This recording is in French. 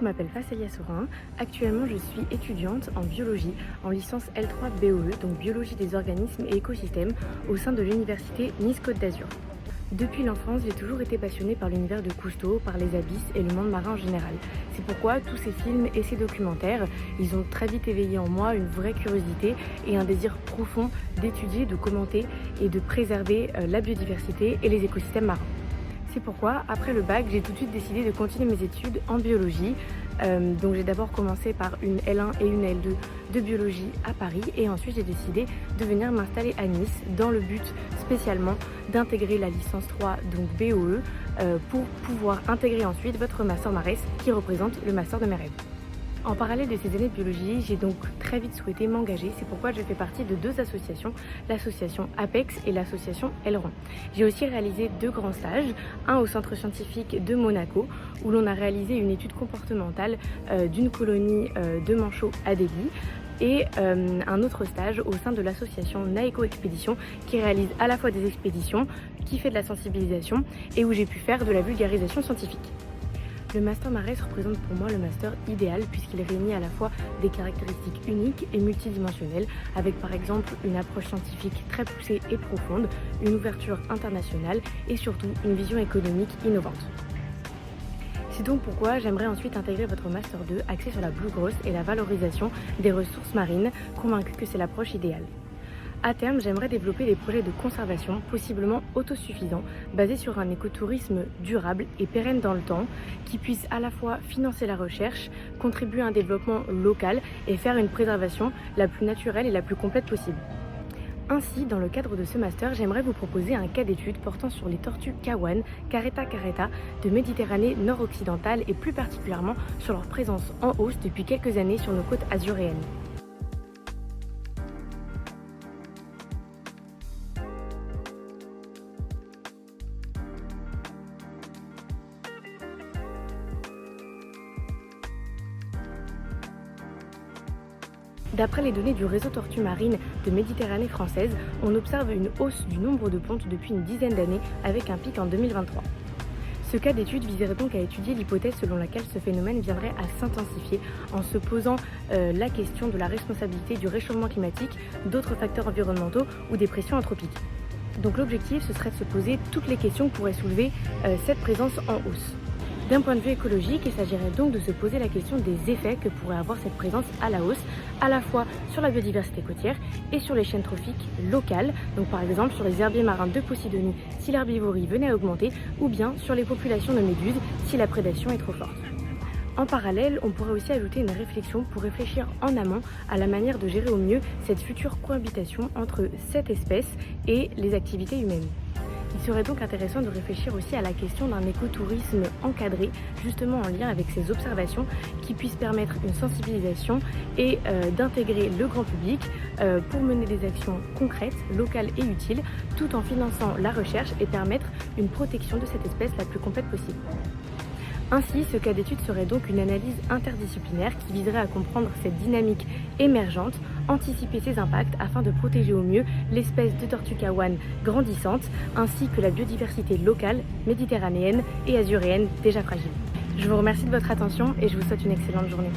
m'appelle Facelia Sorin. Actuellement, je suis étudiante en biologie, en licence L3 BOE, donc biologie des organismes et écosystèmes, au sein de l'université Nice-Côte d'Azur. Depuis l'enfance, j'ai toujours été passionnée par l'univers de Cousteau, par les abysses et le monde marin en général. C'est pourquoi tous ces films et ces documentaires, ils ont très vite éveillé en moi une vraie curiosité et un désir profond d'étudier, de commenter et de préserver la biodiversité et les écosystèmes marins. C'est pourquoi, après le bac, j'ai tout de suite décidé de continuer mes études en biologie. Donc j'ai d'abord commencé par une L1 et une L2 de biologie à Paris et ensuite j'ai décidé de venir m'installer à Nice dans le but spécialement d'intégrer la licence 3, donc BOE, pour pouvoir intégrer ensuite votre master Mares qui représente le master de mes rêves. En parallèle de ces années de biologie, j'ai donc très vite souhaité m'engager. C'est pourquoi je fais partie de deux associations, l'association APEX et l'association Aileron. J'ai aussi réalisé deux grands stages, un au centre scientifique de Monaco, où l'on a réalisé une étude comportementale d'une colonie de manchots à Delhi, et un autre stage au sein de l'association Naeco Expédition, qui réalise à la fois des expéditions, qui fait de la sensibilisation et où j'ai pu faire de la vulgarisation scientifique. Le master Mares représente pour moi le master idéal puisqu'il réunit à la fois des caractéristiques uniques et multidimensionnelles avec par exemple une approche scientifique très poussée et profonde, une ouverture internationale et surtout une vision économique innovante. C'est donc pourquoi j'aimerais ensuite intégrer votre Master 2 axé sur la Blue Growth et la valorisation des ressources marines, convaincue que c'est l'approche idéale. À terme, j'aimerais développer des projets de conservation possiblement autosuffisants, basés sur un écotourisme durable et pérenne dans le temps, qui puisse à la fois financer la recherche, contribuer à un développement local et faire une préservation la plus naturelle et la plus complète possible. Ainsi, dans le cadre de ce master, j'aimerais vous proposer un cas d'étude portant sur les tortues Kawan, Caretta caretta, de Méditerranée nord-occidentale et plus particulièrement sur leur présence en hausse depuis quelques années sur nos côtes azuréennes. D'après les données du réseau Tortues Marines de Méditerranée française, on observe une hausse du nombre de pontes depuis une dizaine d'années avec un pic en 2023. Ce cas d'étude viserait donc à étudier l'hypothèse selon laquelle ce phénomène viendrait à s'intensifier en se posant la question de la responsabilité du réchauffement climatique, d'autres facteurs environnementaux ou des pressions anthropiques. Donc l'objectif, ce serait de se poser toutes les questions que pourrait soulever cette présence en hausse. D'un point de vue écologique, il s'agirait donc de se poser la question des effets que pourrait avoir cette présence à la hausse, à la fois sur la biodiversité côtière et sur les chaînes trophiques locales, donc par exemple sur les herbiers marins de Posidonie si l'herbivorie venait à augmenter, ou bien sur les populations de méduses si la prédation est trop forte. En parallèle, on pourrait aussi ajouter une réflexion pour réfléchir en amont à la manière de gérer au mieux cette future cohabitation entre cette espèce et les activités humaines. Il serait donc intéressant de réfléchir aussi à la question d'un écotourisme encadré, justement en lien avec ces observations qui puissent permettre une sensibilisation et d'intégrer le grand public pour mener des actions concrètes, locales et utiles, tout en finançant la recherche et permettre une protection de cette espèce la plus complète possible. Ainsi, ce cas d'étude serait donc une analyse interdisciplinaire qui viserait à comprendre cette dynamique émergente, anticiper ses impacts afin de protéger au mieux l'espèce de tortue Kawan grandissante, ainsi que la biodiversité locale, méditerranéenne et azuréenne déjà fragile. Je vous remercie de votre attention et je vous souhaite une excellente journée.